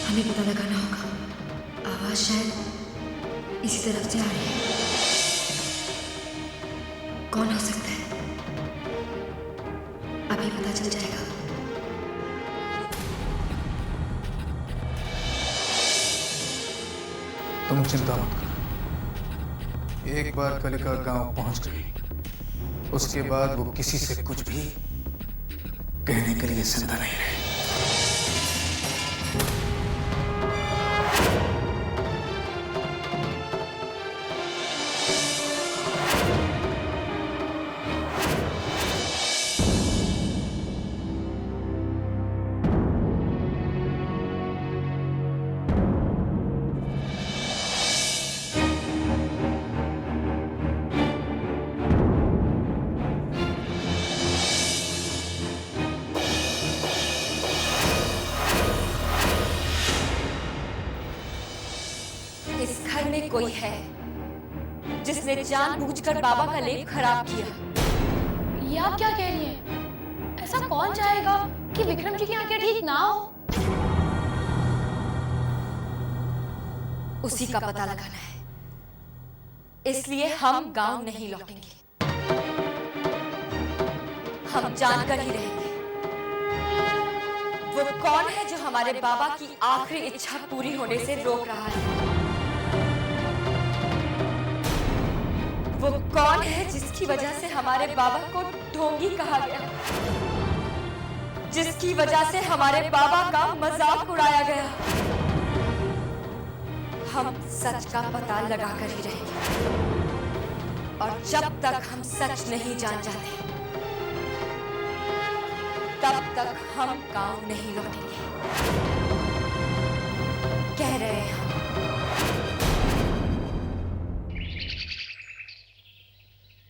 हमें पता लगाना होगा। आवाज शायद इसी तरफ से आ रही है। कौन हो सकता है? अभी पता चल जाएगा। तुम चिंता मत करो। एक बार कलिका गांव पहुंच गई, उसके बाद वो किसी से कुछ भी कहने के लिए जिंदा नहीं रहे। कोई है जिसने जानबूझकर बाबा का लेप खराब किया। ये आप क्या कह रही हैं? ऐसा कौन चाहेगा कि विक्रम जी की आंखें ठीक ना हो? उसी का पता लगाना है, इसलिए हम गांव नहीं लौटेंगे। हम जानकर ही रहेंगे वो कौन है जो हमारे बाबा की आखिरी इच्छा पूरी होने से रोक रहा है। वो कौन है जिसकी वजह से हमारे बाबा को ढोंगी कहा गया, जिसकी वजह से हमारे बाबा का मजाक उड़ाया गया। हम सच का पता लगाकर ही रहेंगे, और जब तक हम सच नहीं जान जाते तब तक हम गांव नहीं लौटेंगे। कह रहे हैं हम।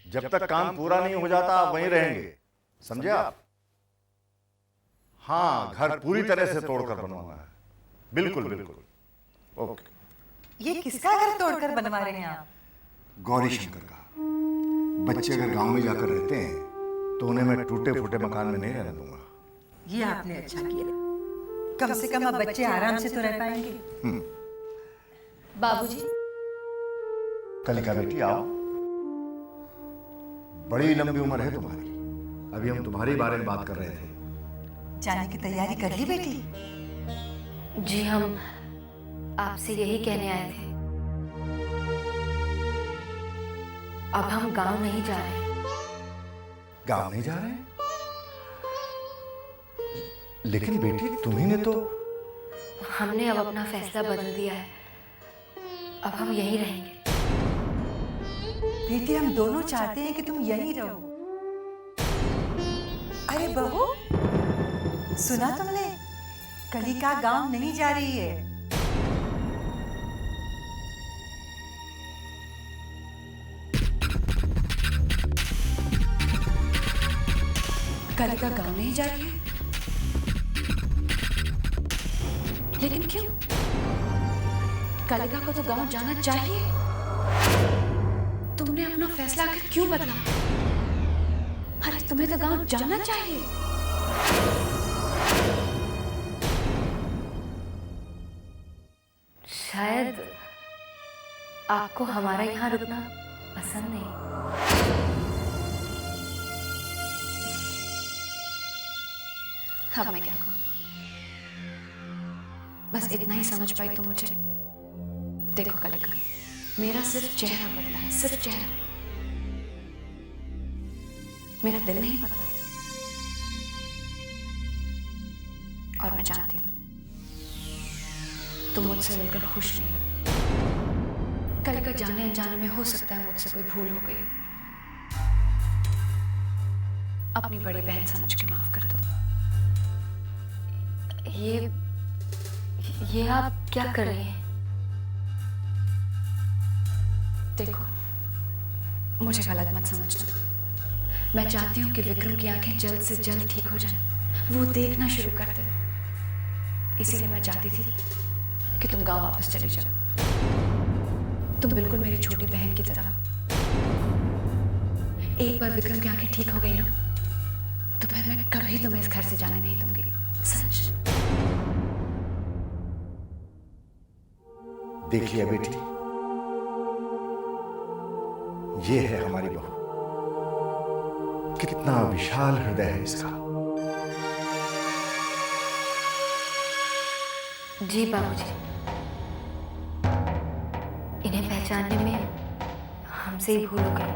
जब तक काम पूरा नहीं हो जाता आप वहीं रहेंगे, समझे आप? हाँ, घर पूरी तरह से तोड़कर बनवाना है। बिल्कुल बिल्कुल। ओके। ये किसका घर तोड़कर बनवा रहे हैं आप? गौरी शंकर का। बच्चे अगर गांव में जाकर रहते हैं तो उन्हें मैं टूटे फूटे मकान में नहीं रहने दूंगा। ये आपने अच्छा किया। कम से कम अब बच्चे आराम से तो रह पाएंगे। बाबूजी। कलिका बेटी आओ। बड़ी लंबी उम्र है तुम्हारी। अभी हम तुम्हारे बारे में बात कर रहे थे। जाने की तैयारी कर ली बेटी? जी हम आपसे यही कहने आए थे। अब हम गांव नहीं जा रहे। गांव नहीं जा रहे? लेकिन बेटी तुम्ही ने तो। हमने अब अपना फैसला बदल दिया है। अब हम यहीं रहेंगे। बेटी हम दोनों चाहते हैं कि तुम यहीं रहो। अरे बहू, सुना तुमने? कलिका गांव नहीं जा रही है। कलिका गांव नहीं जा रही है? लेकिन क्यों? कलिका को तो गांव जाना चाहिए। तुमने अपना फैसला आखिर क्यों बदला? अरे तुम्हें तो गांव जाना चाहिए। शायद आपको हमारा यहाँ रुकना पसंद नहीं। अब मैं क्या कहूँ? बस इतना ही समझ पाई तो मुझे। देखो कलिका, मेरा सिर्फ चेहरा बदला है, सिर्फ चेहरा। मेरा दिल नहीं बदला। और मैं जानती हूँ तुम मुझसे मिलकर खुश नहीं। कलिका जाने अनजाने में हो सकता है मुझसे कोई भूल हो गई। अपनी बड़ी बहन समझ के माफ कर दो। ये आप क्या कर रही हैं? देखो, मुझे गलत मत समझना। मैं चाहती हूँ कि विक्रम की आंखें जल्द से जल्द ठीक हो जाएं, वो देखना शुरू कर दे। इसीलिए मैं चाहती थी कि तुम गांव वापस चले जाओ। तुम बिल्कुल मेरी छोटी बहन की तरह। एक बार विक्रम की आंखें ठीक हो गई ना, तो फिर मैं कभी तुम्हें इस घर से जाने नहीं दूंगी। सच। देखिए बेटी, ये है हमारी बहू। कितना विशाल हृदय है इसका। जी बाबूजी, इन्हें पहचानने में हमसे ही भूल हो गई।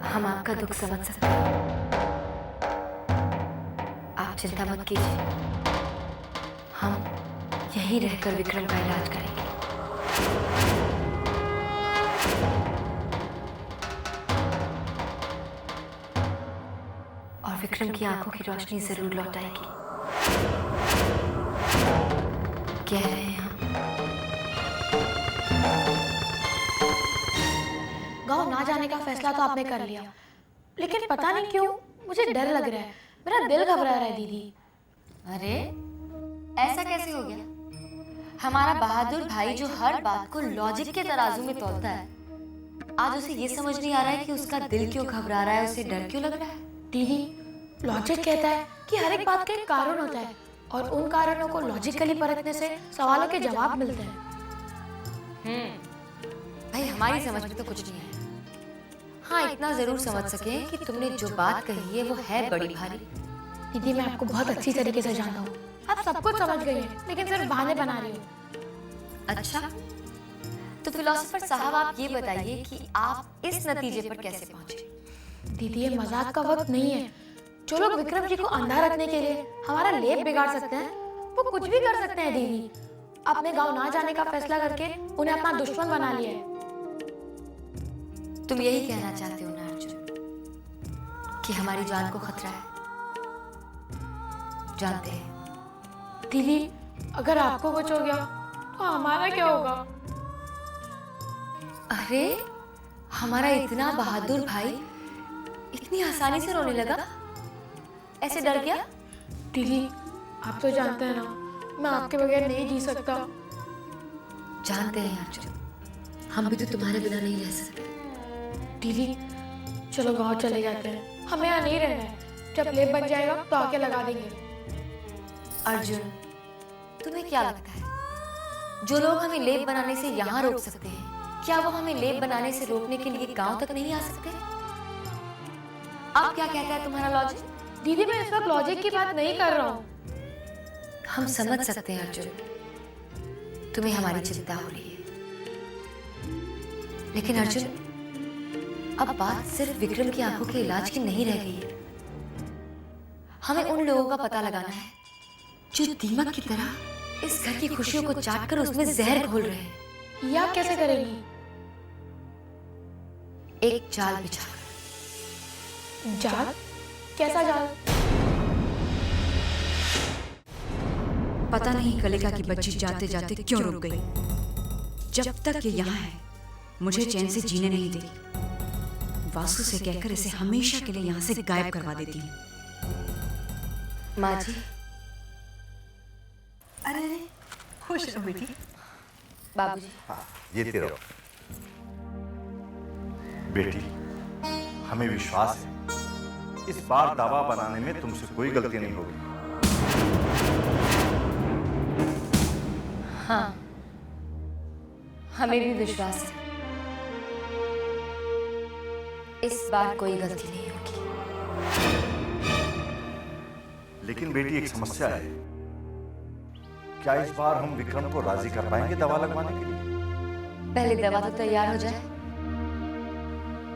हम आपका दुख समझ सकते हैं, आप चिंता मत कीजिए, हम यहीं रहकर विक्रम का इलाज करेंगे। और विक्रम की आंखों की रोशनी जरूर लौट आएगी। कह रहे हैं हम। गाँव ना जाने का फैसला तो आपने कर लिया, लेकिन पता नहीं क्यों मुझे डर लग रहा है, मेरा दिल घबरा रहा है दीदी। अरे ऐसा कैसे हो गया? हमारा बहादुर भाई जो हर बात को लॉजिक के तराजू में तौलता है, आज उसे ये समझ नहीं आ रहा है कि उसका दिल क्यों घबरा रहा है, उसे डर क्यों लग रहा है। दीदी, लॉजिक कहता है कि हर एक बात का एक कारण होता है और उन कारणों को लॉजिकली परखने से सवालों के जवाब मिलते हैं। भाई हमारी समझ में तो कुछ नहीं है। हाँ, इतना जरूर समझ सके कि तुमने जो बात कही है वो है बड़ी भारी। दीदी, मैं आपको बहुत अच्छी तरीके से जानता हूँ, आप सब कुछ समझ गई हैं, लेकिन सिर्फ बहाने बना रही हो। अच्छा, तो फिलोसोफर साहब आप ये बताइए कि आप इस नतीजे पर कैसे पहुंचे? दीदी, ये मजाक का वक्त नहीं है। जो लोग विक्रम जी को अंधा रखने के लिए हमारा लेप बिगाड़ सकते हैं, वो कुछ भी कर सकते हैं। दीदी, अपने गांव ना जाने का फैसला करके उन्हें अपना दुश्मन बना लिया है। तुम यही कहना चाहते हो ना अर्जुन, कि हमारी जान को खतरा है? जानते हैं। दीदी, अगर आपको कुछ हो गया तो हमारा क्या होगा? अरे हमारा इतना बहादुर भाई इतनी आसानी से रोने लगा, ऐसे डर गया? दीदी, आप तो जानते हैं ना, मैं आपके बगैर नहीं जी सकता। जानते हैं अर्जुन, हम भी तो तुम्हारे बिना नहीं रह सकते। दीदी, चलो गांव चले जाते हैं, हमें यहाँ नहीं रहना है। जब लेप बन जाएगा तो आके लगा देंगे। अर्जुन, तुम्हें क्या लगता है, जो लोग हमें लेप बनाने से यहाँ रोक सकते हैं, क्या वो हमें लेप बनाने से रोकने के लिए गांव तक नहीं आ सकते? आप क्या कहता है तुम्हारा लॉजिक? दीदी, मैं इस वक्त लॉजिक की बात नहीं कर रहा हूँ। हम समझ सकते हैं अर्जुन, तुम्हें हमारी चिंता हो रही है, लेकिन अर्जुन अब बात सिर्फ विक्रम की आंखों के इलाज की नहीं रह गई है। हमें उन लोगों का पता लगाना है जो दीमक की तरह इस घर की खुशियों को चाट कर उसमें जहर घोल रहे हैं। ये आप कैसे करेंगी? एक जाल बिछाकर। जाल? कैसा जाल? पता नहीं कलिका की बच्ची जाते जाते क्यों रुक गई। जब तक ये यहाँ है मुझे चैन से जीने नहीं देगी। वासु से कहकर इसे हमेशा के लिए यहाँ से गायब करवा देती हूँ। माँ जी। अरे खुश रहो बेटी। बाबूजी। ये तेरा बेटी, हमें विश्वास है इस बार दावा बनाने में तुमसे कोई गलती नहीं होगी। हाँ, हमें भी विश्वास है इस बार कोई गलती नहीं होगी। लेकिन बेटी, एक समस्या है। क्या इस बार हम विक्रम को राजी कर पाएंगे दवा लगवाने के लिए? पहले दवा तो तैयार हो जाए,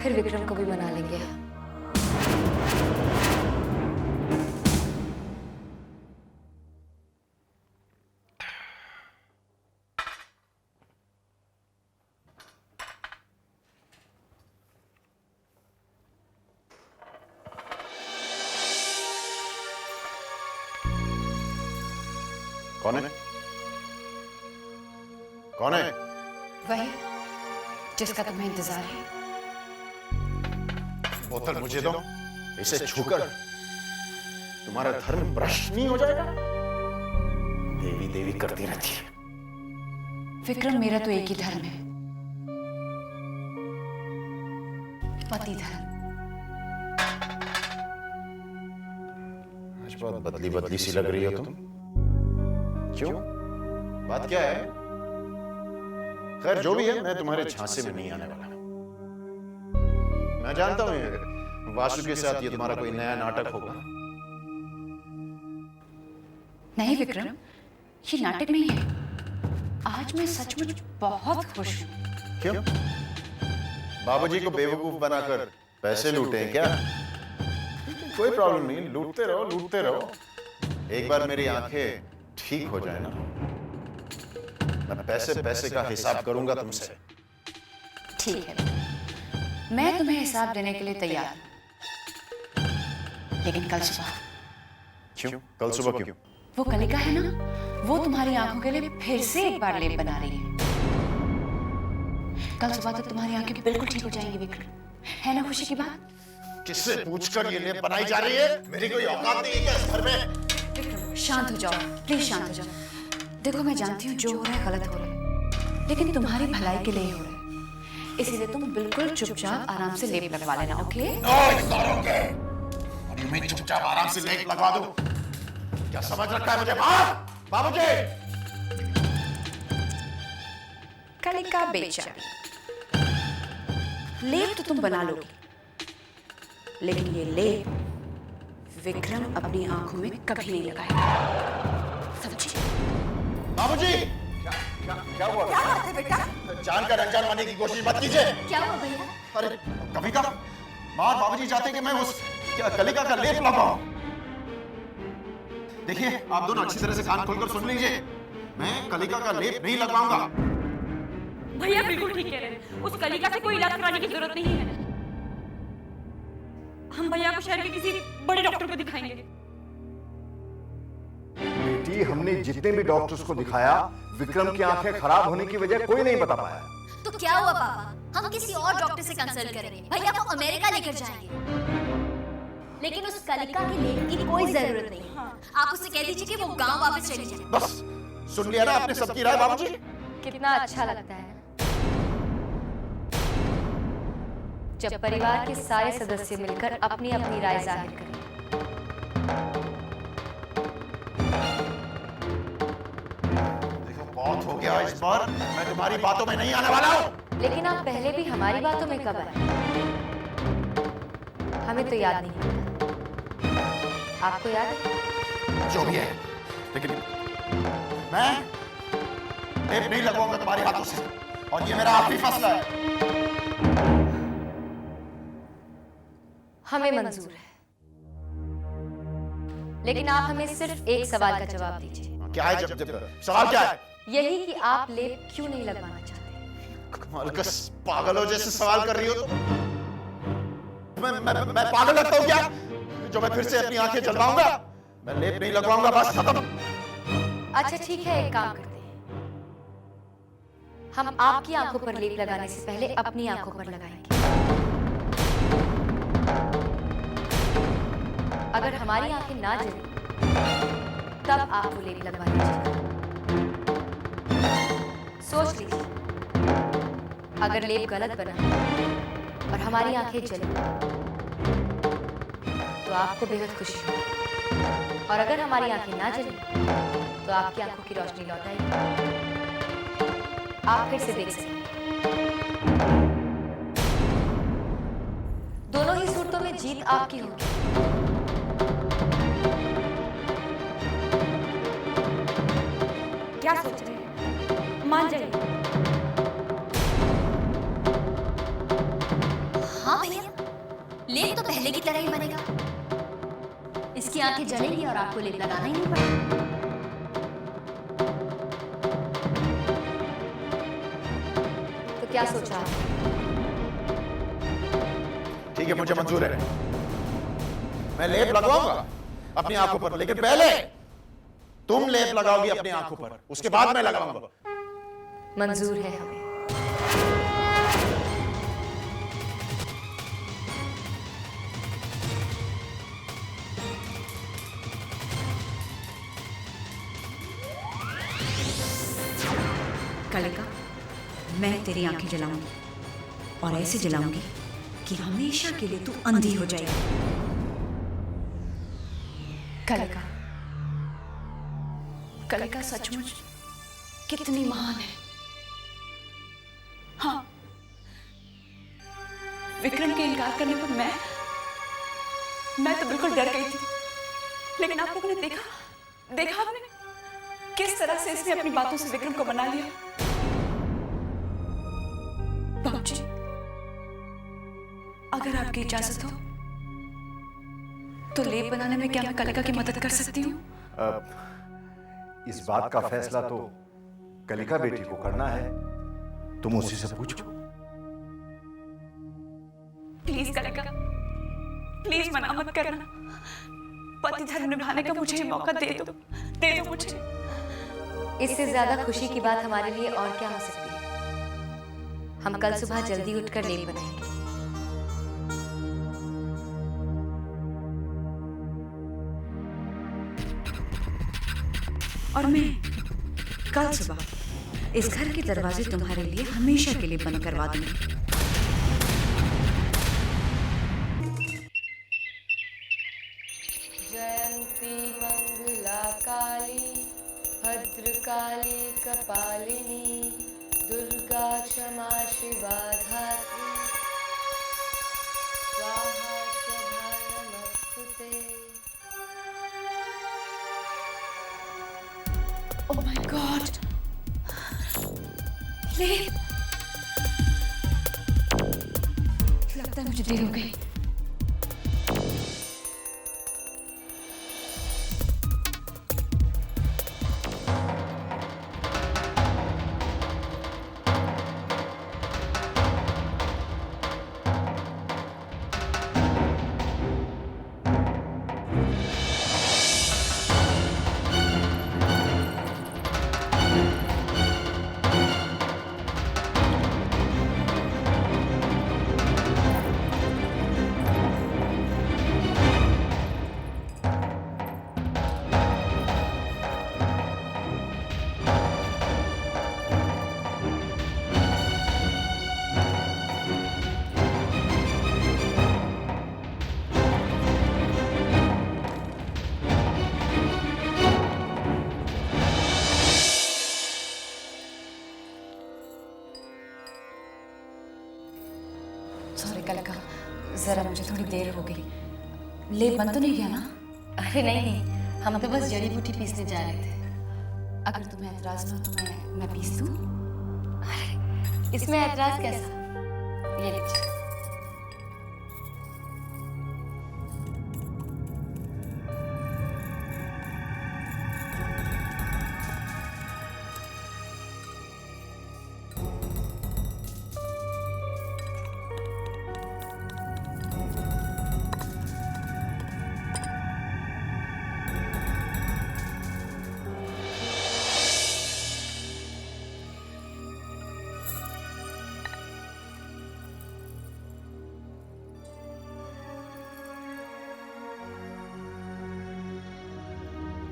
फिर विक्रम को भी मना लेंगे। कौन है? कौन है? वही जिसका तुम्हें इंतजार है। बोतल मुझे दो। इसे छूकर तुम्हारा धर्म भ्रष्ट नहीं हो जाएगा? देवी देवी करती रहती है। विक्रम, मेरा तो एक ही धर्म है, पति धर्म। आज बहुत बदली बदली सी लग रही हो तुम। क्यों? बात क्या है? खैर जो भी है, मैं तुम्हारे झांसे में नहीं आने वाला। मैं जानता हूं वासु के साथ ये तुम्हारा कोई नया नाटक होगा। नहीं विक्रम, ये नाटक नहीं है। आज मैं सचमुच बहुत खुश हूँ। क्यों? बाबूजी को बेवकूफ बनाकर पैसे लूटे हैं क्या? कोई प्रॉब्लम नहीं, लूटते रहो लूटते रहो। एक बार मेरी आंखें ठीक हो जाए ना, मैं पैसे पैसे का हिसाब करूंगा तुमसे। ठीक है, मैं तुम्हें हिसाब देने के लिए तैयार हूं, लेकिन कल सुबह। क्यों? कल सुबह क्यों? वो कलिका है ना, वो तुम्हारी आंखों के लिए फिर से एक बार लेप बना रही है। कल सुबह तक तुम्हारी आंखें बिल्कुल ठीक हो जाएंगी विक्रम, है ना खुशी की बात? किससे पूछकर ये लेप बनाई जा रही है? मेरी कोई औकात नहीं है क्या इस घर में? विक्रम शांत हो जाओ, प्लीज शांत हो जाओ। देखो मैं जानती हूँ जो हो रहा है गलत हो रहा है, लेकिन तुम्हारी भलाई के लिए ही हो रहा है, इसीलिए तुम बिल्कुल चुपचाप आराम से लेप लगवा लेना, ओके? मैं चुपचाप आराम से लेप लगवा दूं? क्या समझ रखा है मुझे? बाबूजी! कलिका बेचारी, लेप तो तुम बना लोगी, लेकिन ये लेप विक्रम अपनी आंखों में कभी नहीं लगाएगा, समझी? बाबूजी! क्या हुआ? क्या बात है बेटा? जानकर अनजान बनने की कोशिश मत कीजिए। क्या हुआ भैया? अरे कविता, माँ और बाबूजी चाहते कि मैं उस कलिका का लेप लगाऊं। देखिए, आप दोनों अच्छी तरह से कान खोलकर सुन लीजिए। मैं कलिका का लेप नहीं लगवाऊंगा। भैया बिल्कुल ठीक कह रहे हैं, उस कलिका से कोई इलाज कराने की जरूरत नहीं है। हम भैया को शहर के किसी बड़े डॉक्टर को दिखाएंगे। बेटी, हमने जितने भी डॉक्टर्स को दिखाया, विक्रम की आंखें खराब होने की वजह कोई नहीं बता पाया। तो क्या हुआ पापा? हम किसी और डॉक्टर से कंसल्ट करेंगे, भैया को अमेरिका लेकर जाएंगे। लेकिन उस कलिका के लेप की कोई जरूरत नहीं है। आप उससे कह दीजिए कि वो गांव वापस चली जाए। बस सुन लिया ना आपने सबकी राय बाबूजी? कितना अच्छा लगता है जब परिवार के सारे सदस्य मिलकर अपनी अपनी राय जाहिर करें। देखो बहुत हो गया इस बार, मैं तुम्हारी बातों में नहीं आने वाला हूँ। लेकिन आप पहले भी हमारी बातों में कब आए? हमें तो याद नहीं। आपको याद है? जो भी है, लेकिन मैं लेप नहीं लगवाऊंगा तुम्हारे हाथों से, और ये मेरा आखिरी फैसला है। हमें मंजूर है, लेकिन आप हमें सिर्फ एक सवाल का जवाब दीजिए। क्या है? जब सवाल क्या है? यही कि आप लेप क्यों नहीं लगवाना चाहते? कमाल का पागलों जैसे सवाल कर रही हो तुम। मैं पागल लगता हूँ क्या जो मैं फिर से अपनी आंखें जलवाऊंगा? मैं लेप नहीं लगवाऊंगा, बस खत्म। अच्छा ठीक है, एक काम करते हैं, हम आपकी आंखों पर लेप लगाने से पहले अपनी आंखों पर लगाएंगे। अगर हमारी आंखें ना जलें, तब आप वो लेप लगवा लीजिएगा। सोच लीजिए, अगर लेप गलत बना और हमारी आंखें जलें, तो आपको बेहद खुशी होगी, और अगर हमारी आंखें ना जलें, तो आपकी आंखों की रोशनी लौट आएगी, आप फिर से देख सकेंगे। दोनों ही सूरतों में जीत आपकी होगी। क्या सोच रहे हैं? मान जाइए। हाँ भैया, लेप तो पहले की तरह ही बनेगा। इसकी आंखें जलेंगी और आपको लेप लगाना ही नहीं पड़ेगा। तो क्या सोचा आपने? ठीक है, मुझे मंजूर है। मैं लेप लगवाऊंगा अपनी आंखों पर, लेकिन पहले तुम लेप लगाओगी अपनी आंखों पर, उसके बाद मैं लगाऊंगा। मंजूर है हमें। कलिका, मैं तेरी आंखें जलाऊंगी, और ऐसे जलाऊंगी कि हमेशा के लिए तू अंधी हो जाएगी। कलिका, कलिका सचमुच कितनी महान है। हाँ, विक्रम के इनकार करने पर मैं तो बिल्कुल डर गई थी, लेकिन आप लोगों ने देखा आपने किस तरह से इसने अपनी बातों से विक्रम को मना लिया। बाबूजी, अगर आपकी इजाजत हो तो लेप बनाने में क्या मैं कलिका की मदद कर सकती हूँ? इस बात का फैसला तो कलिका बेटी को करना है, तुम उसी से पूछो। प्लीज कलिका, प्लीज मना मत करना। पति धर्म निभाने का मुझे मौका दे दो मुझे। इससे ज्यादा खुशी की बात हमारे लिए और क्या हो सकती है। हम कल सुबह जल्दी उठकर लेप बनाएंगे। और मैं कल सुबह इस घर के दरवाजे तुम्हारे लिए हमेशा के लिए बंद करवा दूंगी। जयंती मंगला काली भद्रकाली कपालिनी दुर्गा क्षमा शिवा धात्री स्वाहा स्वधा नमस्तुते। Oh my God! लगता है मुझे देर हो गई। सॉरी कलिका, जरा मुझे थोड़ी देर हो गई। लेप बंद तो नहीं गया ना? अरे नहीं, हम तो बस जड़ी बूटी पीसने जा रहे थे। अगर तुम्हें एतराज ना हो तो मैं पीस दूं? अरे इसमें एतराज कैसा? ये लीजिए।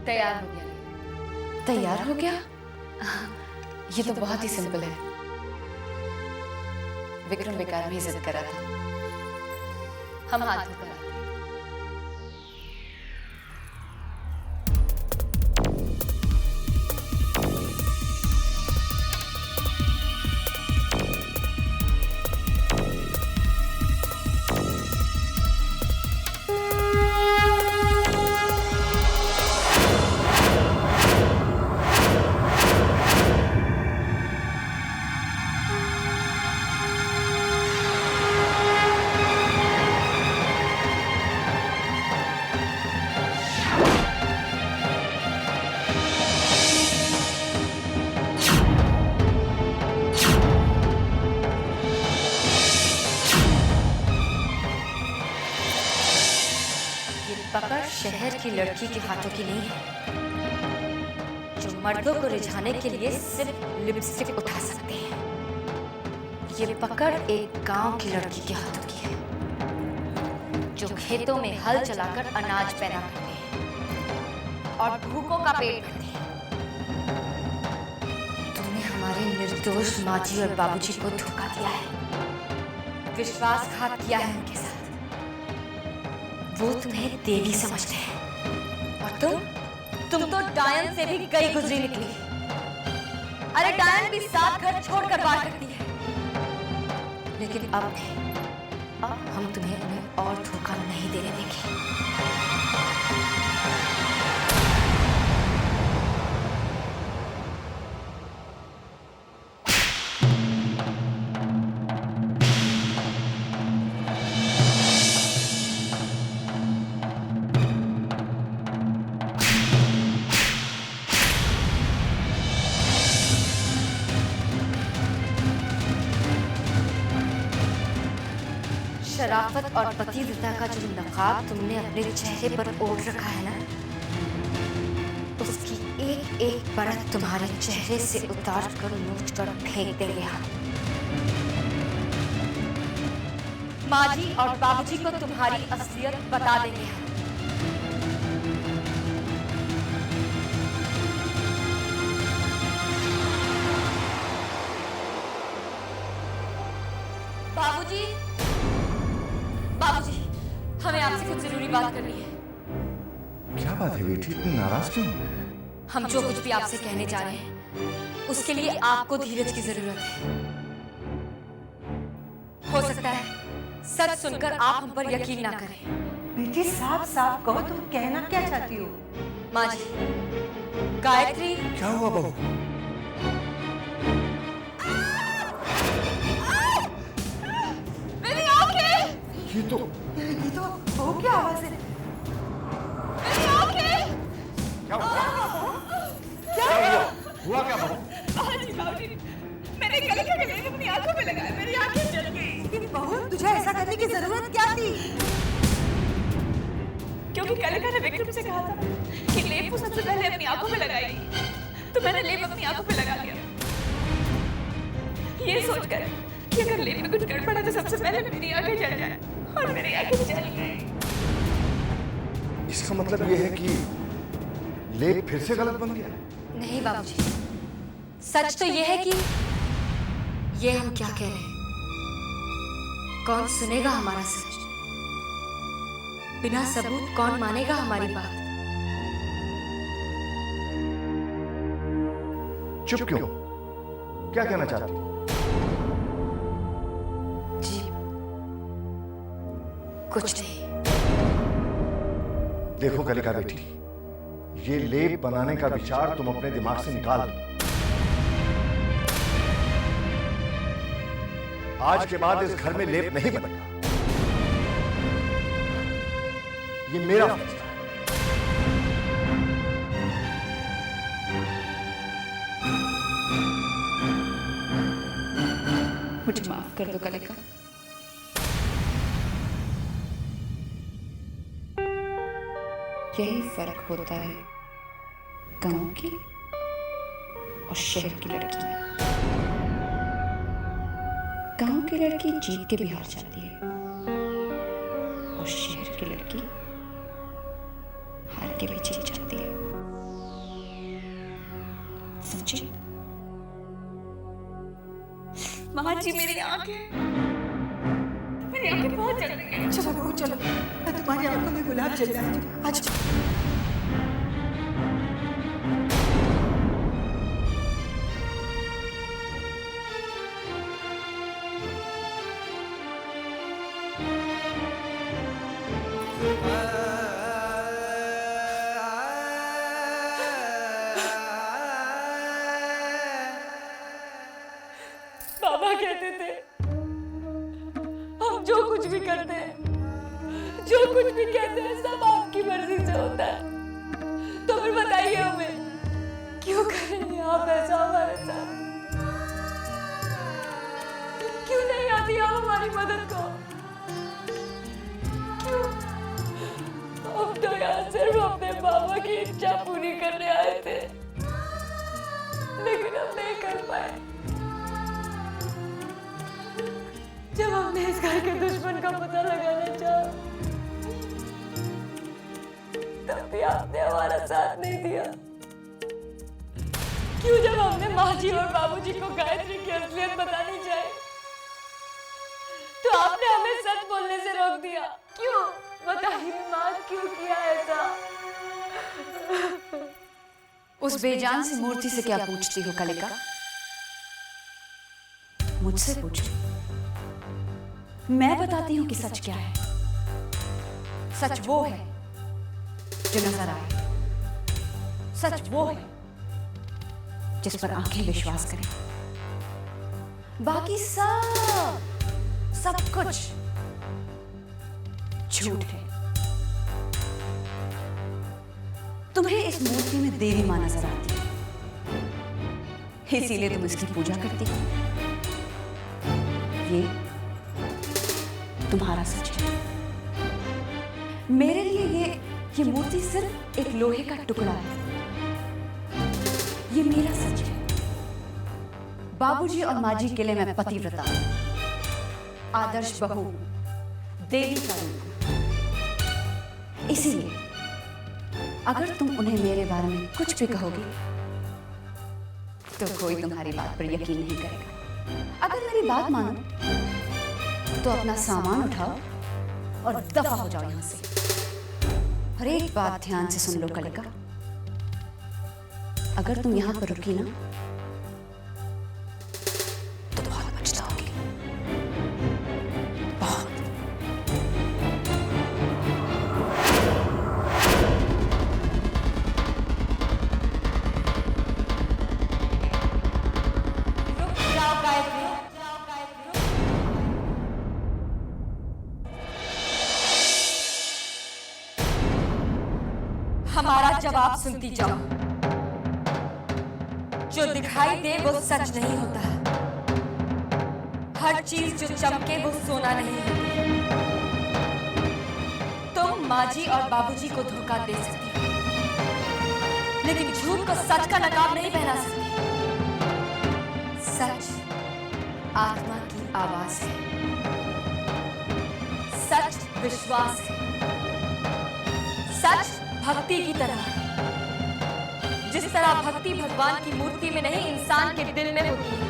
तैयार हो गया। तैयार हो गया? ये तो बहुत ही सिंपल है। विक्रम बेकार में जिद करा था। हम हाथ धोकर आते हैं। पकड़ शहर की लड़की के हाथों की नहीं है, जो मर्दों को रिझाने के लिए सिर्फ लिपस्टिक उठा सकते हैं। ये पकड़ एक गांव की लड़की के हाथों की है, जो खेतों में हल चलाकर अनाज पैदा करते हैं और भूखों का पेट भरते हैं। तुमने हमारे निर्दोष माजी और बाबूजी को धोखा दिया है, विश्वासघात किया है उनके साथ। वो तुम्हें देवी समझते हैं और तुम तो डायन से भी गई गुजरी निकली। अरे डायन भी 7 घर छोड़कर बाहर करती है, लेकिन अब नहीं, अब हम तुम्हें उन्हें और धोखा नहीं देने देंगे। शराफत और पतिव्रता का जो नकाब तुमने अपने चेहरे पर ओढ़ रखा है ना, उसकी एक एक परत तुम्हारे चेहरे से उतार कर नोच कर फेंक देंगे हम। माँ जी और बाबूजी को तुम्हारी असलियत बता देंगे हम। बाबूजी, बाबूजी, हमें आपसे कुछ जरूरी बात करनी है। क्या बात है बेटी, इतनी नाराज क्यों? हम जो कुछ भी आपसे कहने जा रहे हैं, उसके लिए आपको धीरज की जरूरत है। हो सकता है सच सुनकर आप हम पर यकीन ना करें। बेटी साफ साफ कहो, तुम कहना क्या चाहती हो? माँ जी, गायत्री। क्या हुआ बहू? मेरी आंखें! ये तो बहू की आवाज है। मेरी आंखें! क्या हुआ? क्या हुआ? हुआ क्या बहू? बाबूजी, मैंने कलिका के लेप अपनी आंखों में लगाया, मेरी आंखें जल गई। लेकिन बहू, तुझे ऐसा करने की जरूरत क्या थी? क्योंकि कलिका ने विक्रम से कहा था कि लेप वो सबसे पहले अपनी आंखों में लगाएगी, तो मैंने लेप अपनी आंखों में लगा लिया, ये सोचकर कि अगर लेप में कुछ गड़बड़ है तो सबसे पहले मेरी आंखें जल जाए, और मेरी आंखें जल गई। इसका मतलब ये है कि लेप फिर से गलत बन गया? नहीं बाबूजी, सच तो ये है कि ये हम क्या कह रहे हैं, कौन सुनेगा हमारा सच? बिना सबूत कौन मानेगा हमारी बात? चुप क्यों? क्या कहना चाहती हो? जी कुछ नहीं। देखो कलिका बेटी, ये लेप बनाने का विचार तुम अपने दिमाग से निकाल दो। आज के बाद इस घर में लेप नहीं बनेगा। ये मेरा फैसला है। मुझे माफ कर दो कलिका। यही फर्क होता है गांव की और शहर की लड़की में। गांव की लड़की जीत के भी हार जाती है और शहर की लड़की हार के भी जीत जाती है। समझी? माँ जी, मेरी आंखें बहुत जल रही हैं। चलो बहू चलो, मैं तुम्हारी आंखों में गुलाब जल जाती हूँ। आज बाबा कहते थे हम जो कुछ भी करते हैं, जो कुछ भी कहते हैं, सब आपकी मर्जी से होता है। तो फिर बताइए हमें क्यों करेंगे आप ऐसा हमारे साथ? क्यों नहीं आती आप हमारी मदद को? क्यों? हम तो यहाँ सिर्फ अपने बाबा की इच्छा पूरी करने आए थे, लेकिन हम नहीं कर पाए। जब हमने इस घर के दुश्मन का पता लगाना चाहा, तब भी आपने हमारा साथ नहीं दिया। क्यों जब हमने माँ जी और बाबूजी को गायत्री की असलियत बतानी चाहिए, तो आपने हमें सच बोलने से रोक दिया? क्यों बताइए माँ, क्यों किया ऐसा? उस बेजान सी मूर्ति से क्या पूछती हो कलिका? मुझसे पूछो। मैं बताती हूं कि सच क्या है। सच वो है जो नजर आए, सच वो है जिस पर आंखें विश्वास करें। बाकी सब कुछ झूठ है। तुम्हें इस मूर्ति में देवी मां नजर आती है, इसीलिए तुम इसकी पूजा करती हो। ये तुम्हारा सच है। मेरे लिए ये मूर्ति सिर्फ एक लोहे का टुकड़ा है। ये मेरा सच है। बाबूजी और माँ जी के लिए मैं पतिव्रता, आदर्श बहू, देवी का रूप। इसीलिए अगर तुम उन्हें मेरे बारे में कुछ भी कहोगी तो कोई तुम्हारी बात पर यकीन नहीं करेगा। अगर मेरी बात मानो तो अपना सामान उठाओ और दफा हो जाओ यहां से। हर एक बात ध्यान से सुन लो कलिका। अगर तुम यहां पर रुकी ना तो बहुत पछताओगी, बहुत। हमारा जवाब सुनती जाओ। जो दिखाई दे वो सच नहीं होता। हर चीज जो चमके वो सोना नहीं होती। तुम माँ जी और बाबूजी को धोखा दे सकती हो, लेकिन झूठ को सच का नकाब नहीं पहना सकती। सच आत्मा की आवाज है, सच विश्वास है, सच भक्ति की तरह। जिस तरह भक्ति भगवान की मूर्ति में नहीं इंसान के दिल में होती है,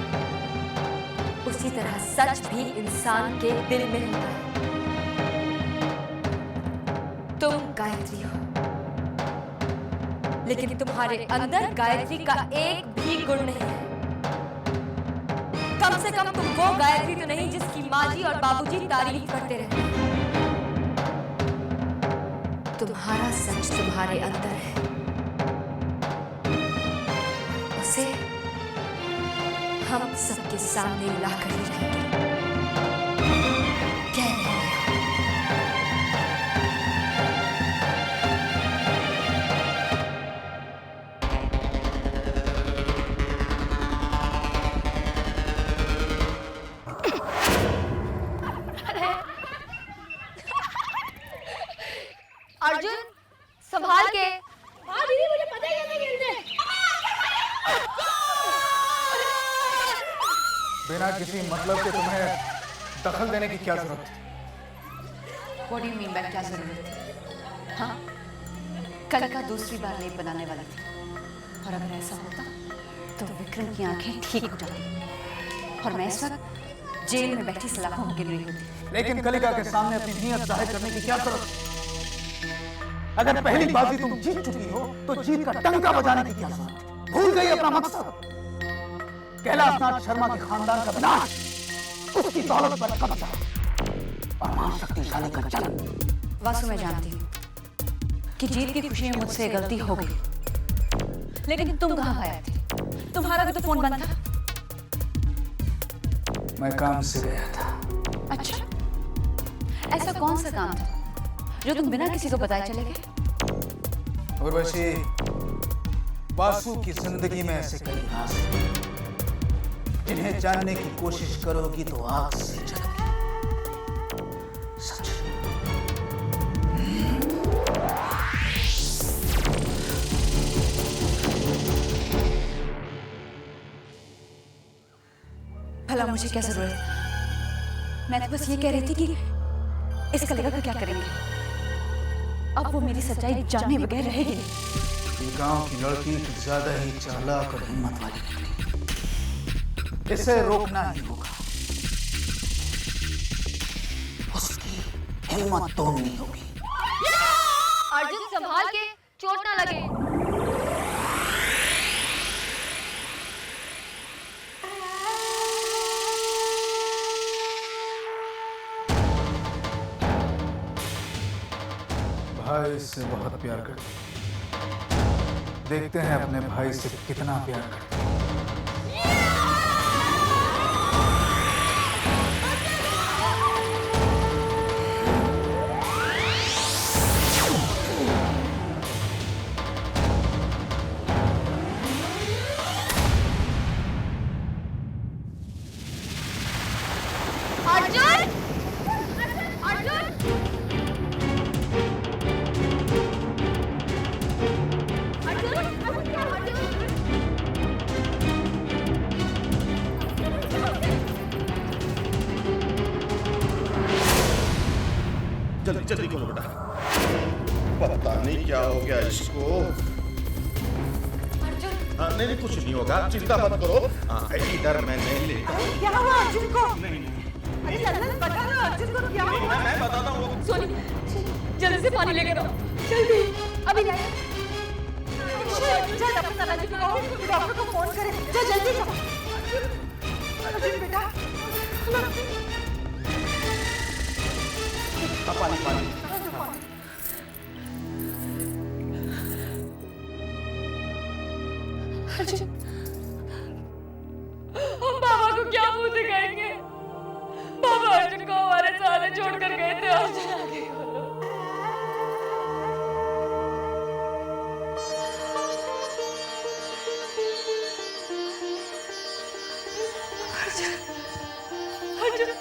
उसी तरह सच भी इंसान के दिल में होता है। तुम गायत्री हो, लेकिन तुम्हारे अंदर गायत्री का एक भी गुण नहीं है। कम से कम तुम वो गायत्री तो नहीं जिसकी माँ जी और बाबूजी तारीफ करते रहते हैं। तुम्हारा सच तुम्हारे अंदर है, उसे हम सबके सामने लाकर ही रहेंगे। क्या है? अर्जुन संभाल के। हाँ दीदी मुझे पता है कैसे खेलते हैं। बिना किसी मतलब के तुम्हें दखल देने की क्या जरूरत है? What do you mean by क्या जरूरत थी? हाँ, कलिका दूसरी बार लेप बनाने वाली थी, और अगर ऐसा होता तो विक्रम की आंखें ठीक हो जाती और मैं इस वक्त जेल में बैठी सलाखों गिर रही होती। लेकिन कलिका के सामने अपनी नीयत जाहिर करने की क्या जरूरत है? अगर पहली बाजी तुम जीत चुकी हो तो जीत का टंका बजाने की क्या जरूरत है? भूल गई अपना मकसद? कैलाशनाथ शर्मा के खानदान का विनाश, उसकी दौलत पर कब्जा और महाशक्तिशाली का जन्म। वासु, मैं जानती हूँ कि जीत की खुशी में मुझसे गलती हो गई, लेकिन तुम कहाँ गायब थे? तुम्हारा भी तो फोन बंद था। मैं काम से गया था। अच्छा, ऐसा कौन सा काम था जो तुम बिना किसी को बताए चले गए? उर्वशी, वासु की जिंदगी में ऐसे कई राज हैं जिन्हें जानने की कोशिश करोगी तो आग से जलोगी। सच। भला मुझे क्या जरूरत है? मैं तो बस ये कह रही थी कि इस कलिका का क्या करेंगे? अब वो मेरी सच्चाई जाने बगैर रहेगी। गांव की लड़की ज्यादा ही चालाक और हिम्मत वाली निकली। इसे रोकना ही होगा। उसकी हिम्मत तोड़नी होगी। अर्जुन संभाल के, चोट ना लगे। इससे बहुत प्यार करती है। देखते हैं अपने भाई से कितना प्यार करती है। जल्दी जल्दी करो बेटा, पता नहीं क्या हो गया इसको। हाँ, नहीं कुछ नहीं होगा, चिंता मत करो। इधर मैं नहीं लेता। क्या हुआ अर्जुन को? नहीं अरे लल्लन बता ना अर्जुन को क्या हुआ? मैं बताता हूँ। सोनी जल्दी से पानी लेकर आओ, जल्दी अभी लाए। जा डॉक्टर को फोन करे, जा जल्दी जा। अर्जुन बेटा पानी पानी। अर्जुन, हम बाबा को क्या मुंह दिखाएंगे? बाबा अर्जुन को हमारे सारे छोड़कर गए थे। अर्जुन आगे बोलो। अर्जुन, अर्जुन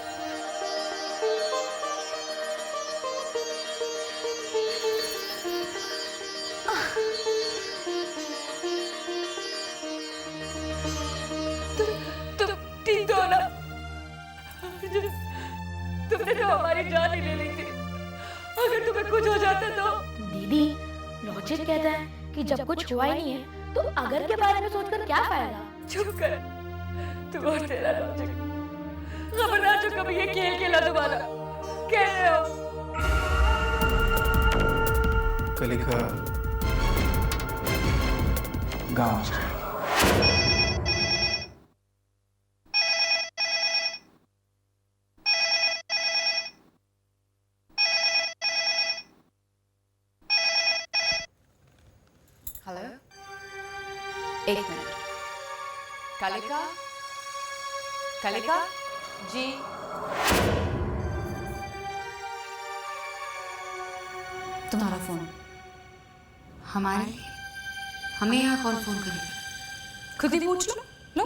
ठीक तो ना? तुमने तो हमारी जान ही ले ली थी। अगर तुम्हें कुछ हो जाता तो? दीदी, लॉजिक कहता है कि जब कुछ हुआ ही नहीं है तो अगर के बारे में सोचकर क्या फायदा। चुप कर, तू और तेरा लॉजिक। खबरदार जो कभी ये खेल खेला दोबारा। कह रहे हो कलिका गांव से। हेलो, एक मिनट। कालिका, कालिका जी। तुम्हारा फोन। हमें यहाँ कौन फोन करेगा? खुद ही पूछ लो। लो।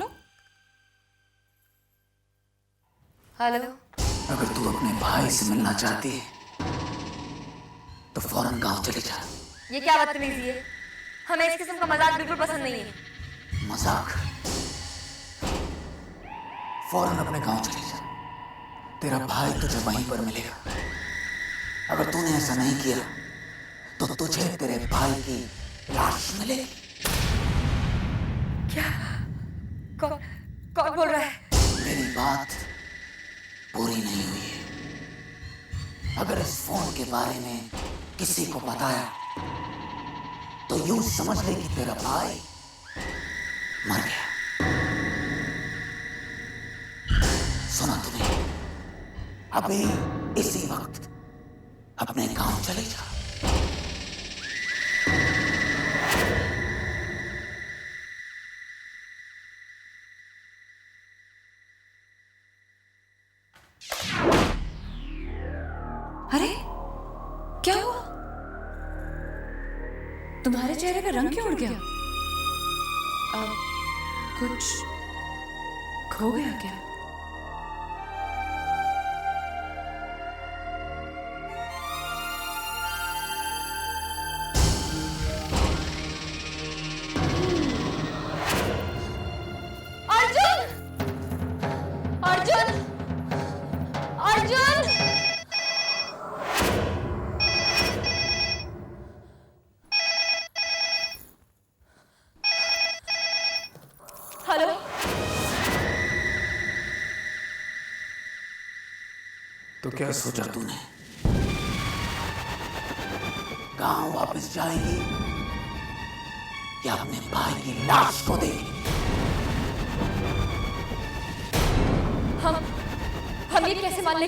हेलो, अगर तू अपने भाई से मिलना चाहती है तो फौरन गांव चली जा। ये क्या बदतमीजी है? हमें इस किस्म का मजाक बिल्कुल पसंद नहीं है। मजाक? फौरन अपने गांव चली जा। तेरा भाई तुझे वहीं पर मिलेगा। अगर तूने ऐसा नहीं किया तो तुझे तेरे भाई की लाश मिलेगी। क्या? कौन बोल रहा है? मेरी बात पूरी नहीं हुई है। अगर इस फोन के बारे में किसी को बताया तो यूं समझ ले कि तेरा भाई मर गया। सुना तूने? अभी इसी वक्त अपने गांव चले जा। अरे क्या हुआ? तुम्हारे चेहरे पे रंग क्यों उड़ गया? कुछ खो गया क्या? अर्जुन, अर्जुन, अर्जुन। हेलो, तो क्या सोचा तूने? गांव वापस जाएगी या अपने भाई की लाश को देगी? हम ये कैसे मान लें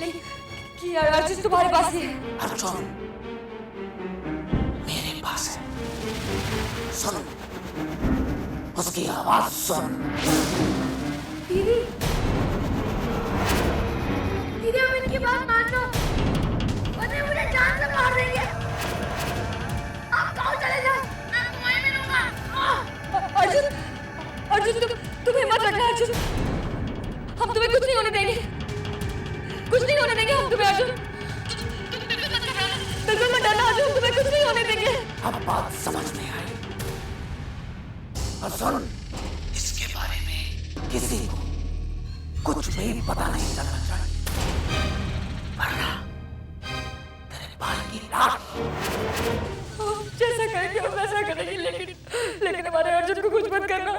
कि अर्जुन तुम्हारे पास ही है? अर्जुन सुन, उसकी आवाज सुन। दीदी, दीदी अब इनकी बात मान लो, वरना मुझे जान से मार देंगे। आप गाँव चले जाओ, मैं आपको वहीं मिलूंगा। अर्जुन, अर्जुन तुम हिम्मत रखना अर्जुन, हम तुम्हें कुछ नहीं होने देंगे, कुछ नहीं होने देंगे हम तुम्हें अर्जुन, बिल्कुल मत डरना अर्जुन, तुम्हें कुछ नहीं होने देंगे। अब बात समझ में आई। और सुन, इसके बारे में किसी को कुछ भी पता नहीं चलना चाहिए, वरना तेरे भाई की लाश। जैसा कहेंगे हम वैसा करेंगे, लेकिन हमारे अर्जुन को कुछ मत करना।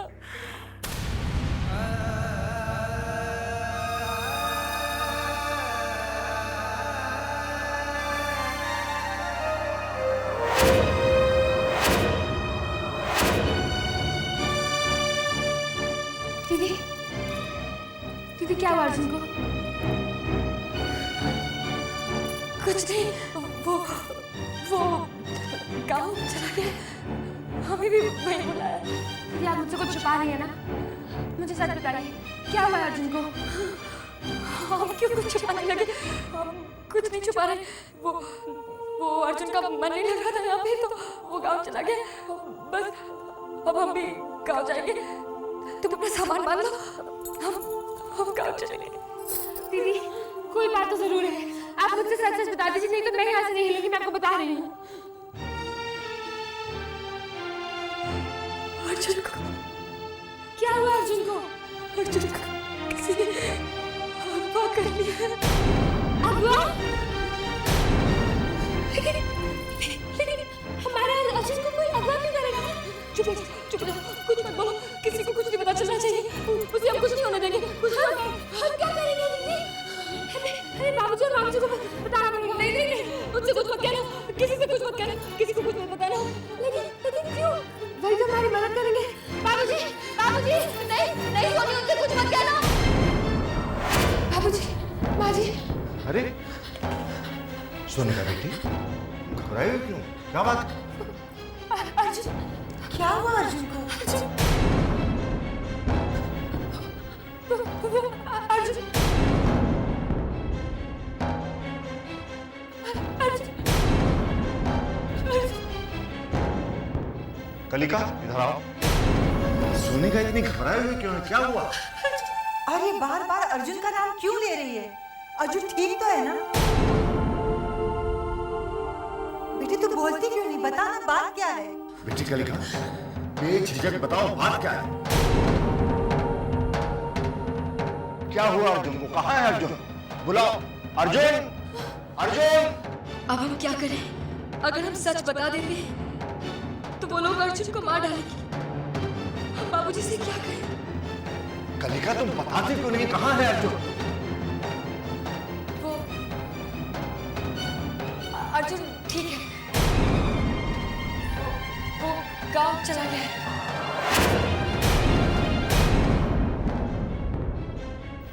दीदी, दीदी क्या हुआ अर्जुन को? कुछ नहीं, वो गाँव चला गया, हमें भी वहीं बुलाया। दीदी आप मुझसे कुछ छुपा रही है ना? मुझे सच बताइए, क्या हुआ अर्जुन को? हम क्यों कुछ छुपाने लगे? हम कुछ नहीं छुपा रहे। वो अर्जुन का मन नहीं लग रहा था यहाँ पे, तो वो गाँव चला गया। बस अब हम भी गाँव जाएंगे, तुम अपना सामान बांध लो, हम गाँव चलेंगे। दीदी कोई बात तो जरूर है, आप मुझसे सच सच बता दीजिए, नहीं तो मैं यहाँ से नहीं हिलूंगी, मैं आपको बता रही हूँ। अर्जुन को क्या हुआ अर्जुन को? अर्जुन को किसी ने अगवा कर लिया। अगवा? लेकिन हमारे अर्जुन को कोई अगवा क्यों करेगा? चुप रहो, कुछ मत बोलो, किसी को कुछ नहीं पता चलना चाहिए, उसे हम कुछ नहीं होने देंगे। हम क्या करेंगे दीदी? अरे बाबूजी और मामूजी को बताना पड़ेगा। नहीं, मुझसे कुछ मत कहना, किसी से कुछ मत कहना, किसी को कुछ मत बताना। लेकिन क्यों? वही तो हमारी मदद करेंगे। बाबूजी, नहीं सोनी, उनसे कुछ मत कहना। बाबूजी, माँ जी। अरे सोनिका बेटी, घबराई हो क्यों? क्या बात? अर्जुन, क्या हुआ अर्जुन को? कलिका इधर आओ। सोनिका इतनी घबराई हुई क्यों है? क्या हुआ? अरे बार बार अर्जुन का नाम क्यों ले रही है? अर्जुन ठीक तो है ना? बेटी तू बोलती क्यों नहीं? बता ना, बात क्या है? बेटी कलिका, बेझिझक बताओ, बात क्या है? क्या हुआ अर्जुन को? कहाँ है अर्जुन? बुलाओ अर्जुन, अर्जुन। अब हम क्या करें? अगर हम सच बता देंगे तो वो लोग अर्जुन को मार डालेंगे। हम बाबूजी से क्या कहें? कलिका तुम बताते क्यों नहीं? कहाँ है अर्जुन? वो अर्जुन ठीक है, वो गांव चला गया है।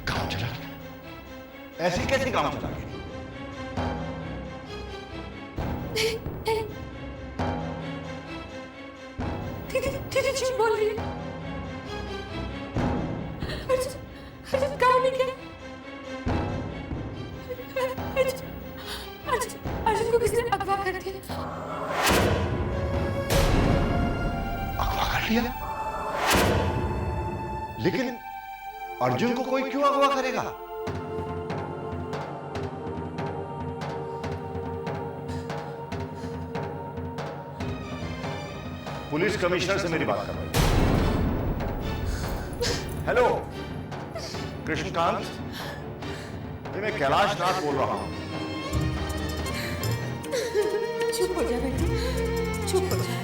गांव चला गया? ऐसी कैसी गांव चला गया? दीदी झूठ बोल रही है। अर्जुन गाँव नहीं गया। अर्जुन को किसी ने अगवा कर दिया। अगवा कर लिया? लेकिन अर्जुन को कोई क्यों अगवा करेगा? पुलिस कमिश्नर से मेरी बात करवाइए। हेलो कृष्णकांत, ये मैं कैलाश नाथ बोल रहा हूं। चुप हो जा बेटी, चुप हो जा।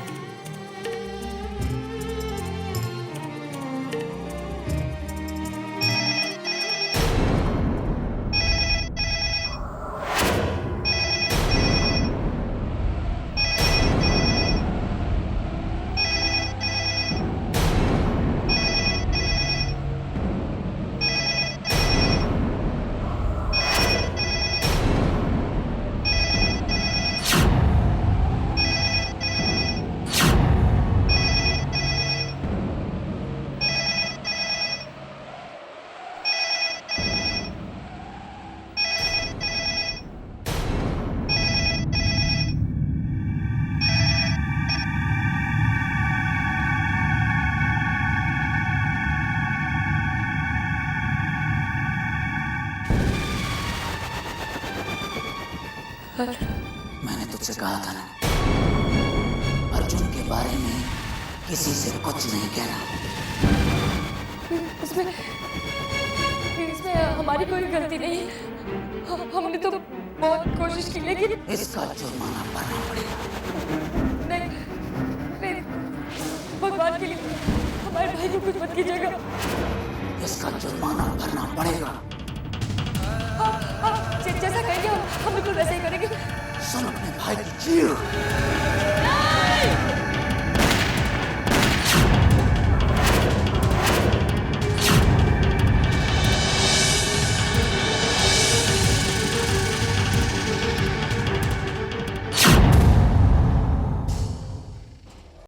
मैंने तुझसे कहा था ना, अर्जुन के बारे में किसी से कुछ नहीं कहना। इसमें हमारी कोई गलती नहीं। हमने तो बहुत कोशिश की, लेकिन इसका जुर्माना भरना पड़ेगा। नहीं, भगवान के लिए हमारे भाई को कुछ मत कीजिएगा। इसका जुर्माना भरना पड़ेगा। जैसा कहेंगे हम बिल्कुल वैसे ही करेंगे। सुन अपने भाई की चीख।